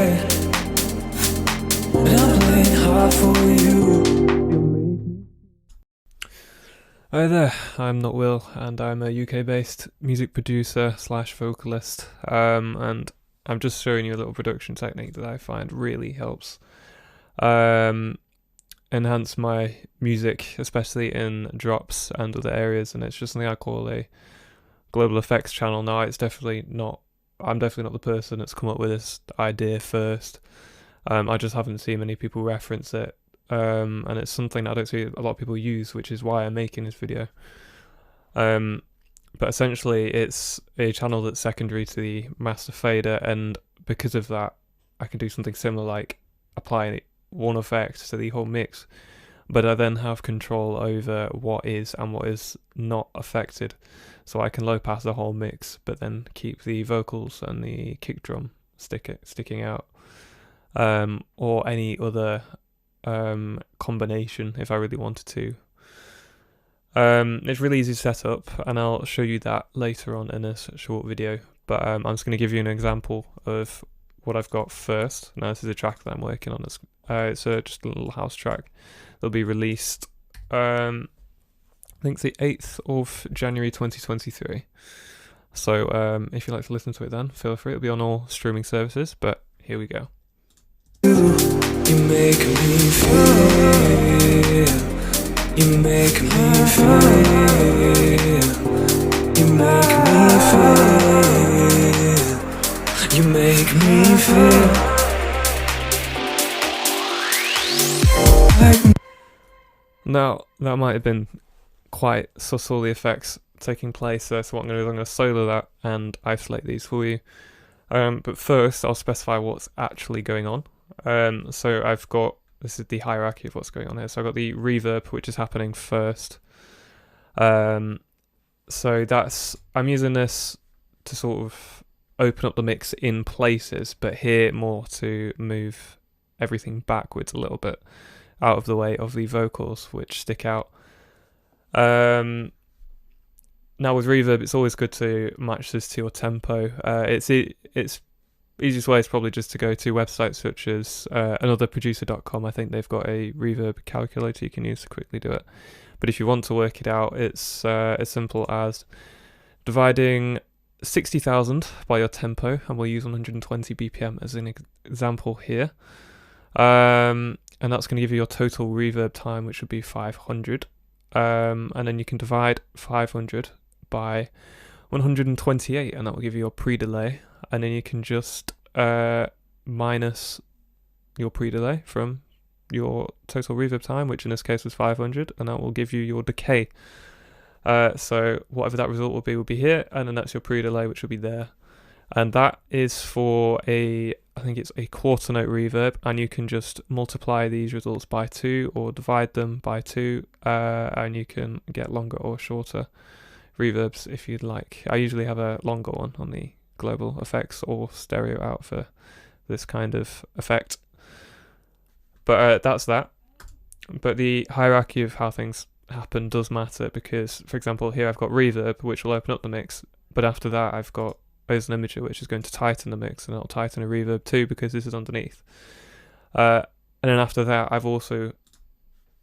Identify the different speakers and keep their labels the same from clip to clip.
Speaker 1: bad, and I'm playing hard for you.
Speaker 2: Hi there, I'm not Will, and I'm a UK-based music producer slash vocalist, and I'm just showing you a little production technique that I find really helps enhance my music, especially in drops and other areas, and it's just something I call a global effects channel. Now, I'm definitely not the person that's come up with this idea first. I just haven't seen many people reference it. And it's something that I don't see a lot of people use, which is why I'm making this video. But essentially it's a channel that's secondary to the master fader, and because of that I can do something similar, like applying one effect to the whole mix, but I then have control over what is and what is not affected. So I can low pass the whole mix, but then keep the vocals and the kick drum sticking out, or any other combination if I really wanted to. It's really easy to set up, and I'll show you that later on in this short video, but I'm just going to give you an example of what I've got first. Now, this is a track that I'm working on. It's just a little house track that'll be released I think it's the 8th of January 2023. So if you'd like to listen to it, then feel free. It'll be on all streaming services, but here we go.
Speaker 1: You make me feel, you make me feel, you make me feel, you make me feel.
Speaker 2: Now, that might have been quite subtle, the effects taking place there, so what I'm going to do is I'm going to solo that and isolate these for you. But first, I'll specify what's actually going on. So I've got, this is the hierarchy of what's going on here. So I've got the reverb, which is happening first. So I'm using this to sort of open up the mix in places, but here more to move everything backwards a little bit, out of the way of the vocals, which stick out. Now with reverb, it's always good to match this to your tempo. It's easiest way is probably just to go to websites such as anotherproducer.com. I think they've got a reverb calculator you can use to quickly do it. But if you want to work it out, it's as simple as dividing 60,000 by your tempo, and we'll use 120 BPM as an example here. And that's going to give you your total reverb time, which would be 500. And then you can divide 500 by 128, and that will give you your pre-delay, and then you can just minus your pre-delay from your total reverb time, which in this case was 500, and that will give you your decay. So whatever that result will be here, and then that's your pre-delay, which will be there. And that is for I think it's a quarter note reverb, and you can just multiply these results by 2 or divide them by 2, and you can get longer or shorter reverbs if you'd like. I usually have a longer one on the global effects or stereo out for this kind of effect. But that's that. But the hierarchy of how things happen does matter, because, for example, here I've got reverb, which will open up the mix, but after that I've got an imager, which is going to tighten the mix, and it'll tighten a reverb too because this is underneath. And then after that I've also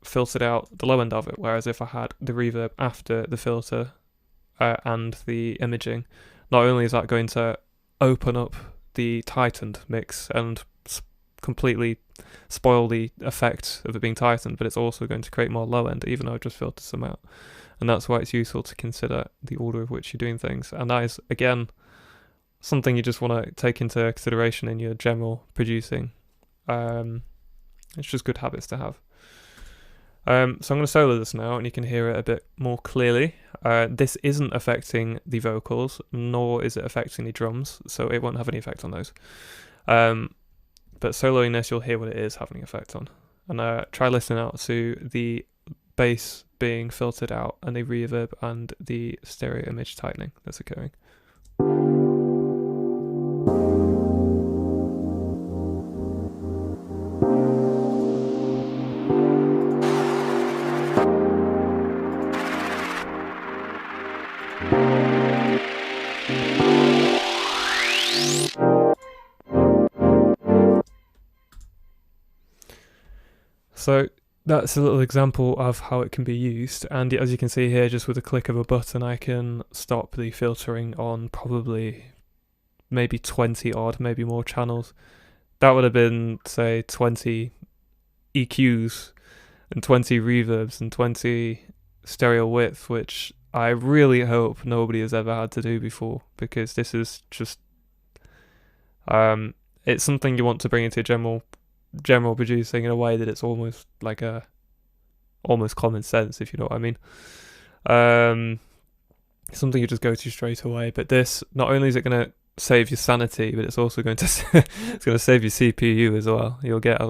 Speaker 2: filtered out the low end of it, whereas if I had the reverb after the filter and the imaging, not only is that going to open up the tightened mix and completely spoil the effect of it being tightened, but it's also going to create more low end, even though I've just filtered some out. And that's why it's useful to consider the order of which you're doing things, and that is, again, something you just want to take into consideration in your general producing. It's just good habits to have. So I'm going to solo this now, and you can hear it a bit more clearly. This isn't affecting the vocals, nor is it affecting the drums, so it won't have any effect on those. But soloing this, you'll hear what it is having an effect on. And try listening out to the bass being filtered out, and the reverb and the stereo image tightening that's occurring. So that's a little example of how it can be used, and as you can see here, just with a click of a button I can stop the filtering on probably maybe 20 odd, maybe more channels. That would have been, say, 20 EQs and 20 reverbs and 20 stereo width, which I really hope nobody has ever had to do before, because this is just it's something you want to bring into general producing in a way that it's almost like almost common sense, if you know what I mean. Something you just go to straight away. But this, not only is it going to save your sanity, but it's also going to it's going to save your CPU as well. You'll get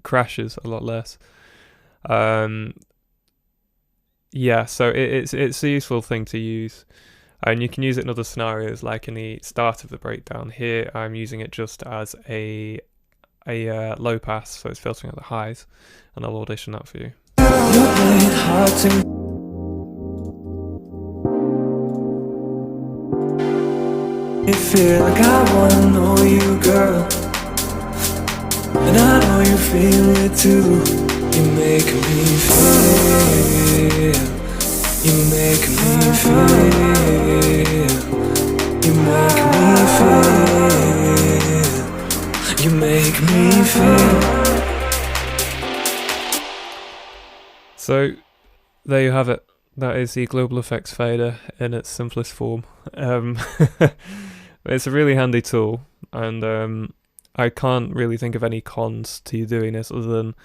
Speaker 2: crashes a lot less. Yeah, so it's a useful thing to use, and you can use it in other scenarios, like in the start of the breakdown. Here I'm using it just as a low pass, so it's filtering out the highs, and I'll audition that for you.
Speaker 1: You're playing hard to me, feel like I wanna know you, girl, and I know you feel it too. You make me feel, you make me feel, you make me feel, you make me feel.
Speaker 2: So there you have it. That is the Global Effects fader in its simplest form. It's a really handy tool, and I can't really think of any cons to you doing this other than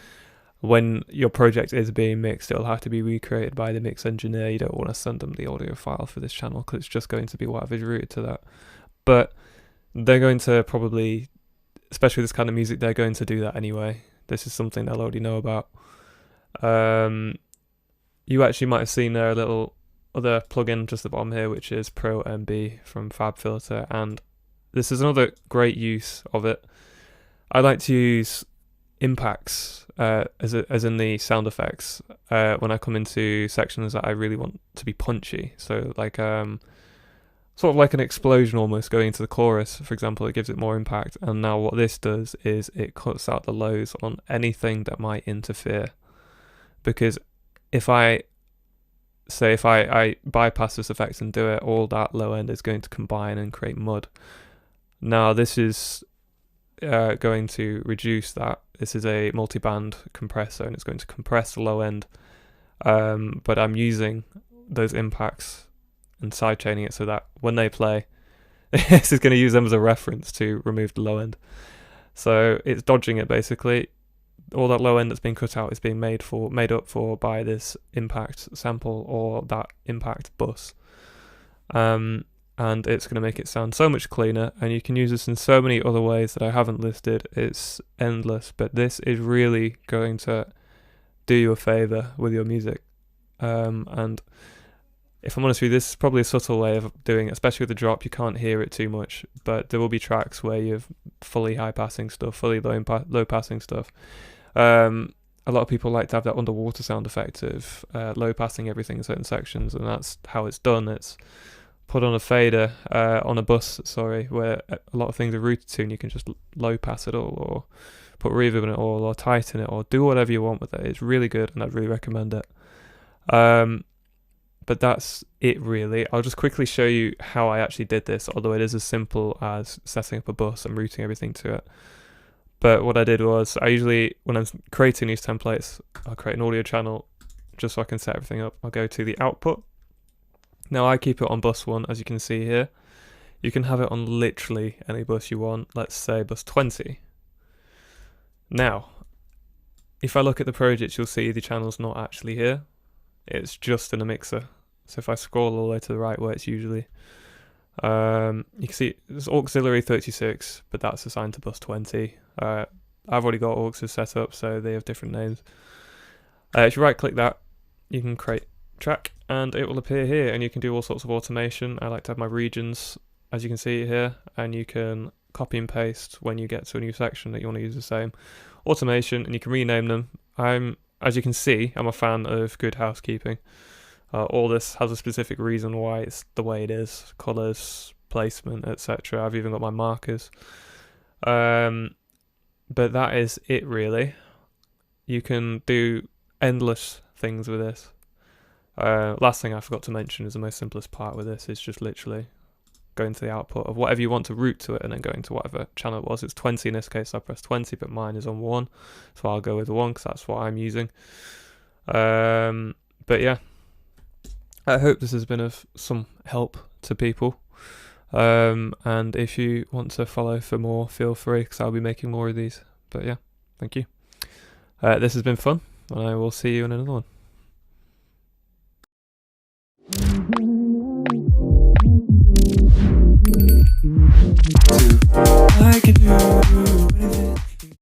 Speaker 2: when your project is being mixed, it'll have to be recreated by the mix engineer. You don't want to send them the audio file for this channel because it's just going to be whatever's routed to that. But they're going to probably, especially this kind of music, they're going to do that anyway. This is something they'll already know about. You actually might have seen there a little other plugin just at the bottom here, which is Pro MB from FabFilter, and this is another great use of it. I like to use impacts as in the sound effects when I come into sections that I really want to be punchy. So like sort of like an explosion almost going into the chorus, for example. It gives it more impact. And now what this does is it cuts out the lows on anything that might interfere, because if I bypass this effect and do it, all that low end is going to combine and create mud. Now this is going to reduce that. This is a multi-band compressor, and it's going to compress the low end, but I'm using those impacts and sidechaining it so that when they play, this is going to use them as a reference to remove the low end. So it's dodging it basically. All that low end that's being cut out is being made up for by this impact sample or that impact bus. And it's going to make it sound so much cleaner, and you can use this in so many other ways that I haven't listed. It's endless, but this is really going to do you a favor with your music. And if I'm honest with you, this is probably a subtle way of doing it, especially with the drop. You can't hear it too much, but there will be tracks where you've fully high passing stuff, fully low passing stuff. A lot of people like to have that underwater sound effect of low passing everything in certain sections, and that's how it's done. It's put on a fader, on a bus, where a lot of things are routed to, and you can just low pass it all, or put reverb in it all, or tighten it, or do whatever you want with it. It's really good, and I'd really recommend it. But that's it really. I'll just quickly show you how I actually did this, although it is as simple as setting up a bus and routing everything to it. But what I did was, I usually, when I'm creating these templates, I'll create an audio channel just so I can set everything up. I'll go to the output. Now I keep it on bus 1, as you can see here. You can have it on literally any bus you want, let's say bus 20. Now, if I look at the project, you'll see the channel's not actually here. It's just in a mixer. So if I scroll all the way to the right where it's usually, you can see there's auxiliary 36, but that's assigned to bus 20. I've already got auxes set up, so they have different names. If you right click that, you can create track, and it will appear here, and you can do all sorts of automation. I like to have my regions, as you can see here, and you can copy and paste when you get to a new section that you want to use the same automation, and you can rename them. As you can see, I'm a fan of good housekeeping. All this has a specific reason why it's the way it is: colors, placement, etc. I've even got my markers. But that is it really. you can do endless things with this. Last thing I forgot to mention is the most simplest part with this is just literally going to the output of whatever you want to route to it and then going to whatever channel it was. It's 20 in this case, so I press 20, but mine is on 1, so I'll go with 1 because that's what I'm using. But yeah, I hope this has been of some help to people. And if you want to follow for more, feel free, because I'll be making more of these. But yeah, thank you. This has been fun, and I will see you in another one.
Speaker 1: I can do